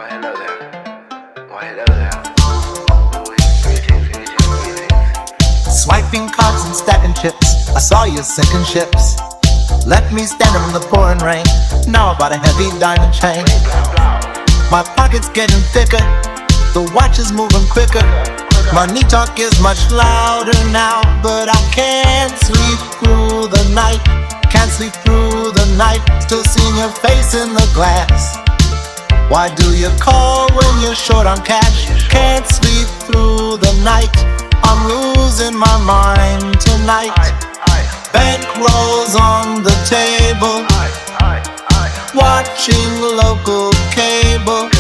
Why hello there? Why hello there? Greetings. Swiping cards and stacking chips, I saw you sinking ships. Left me standing in the pouring rain. Now I bought a heavy diamond chain. My pocket's getting thicker, the watch is moving quicker. Money talk is much louder now, but I can't sleep through the night. Can't sleep through the night, still seeing your face in the glass. Why do you call when you're short on cash? Can't sleep through the night, I'm losing my mind tonight. Bankrolls on the table, watching local cable.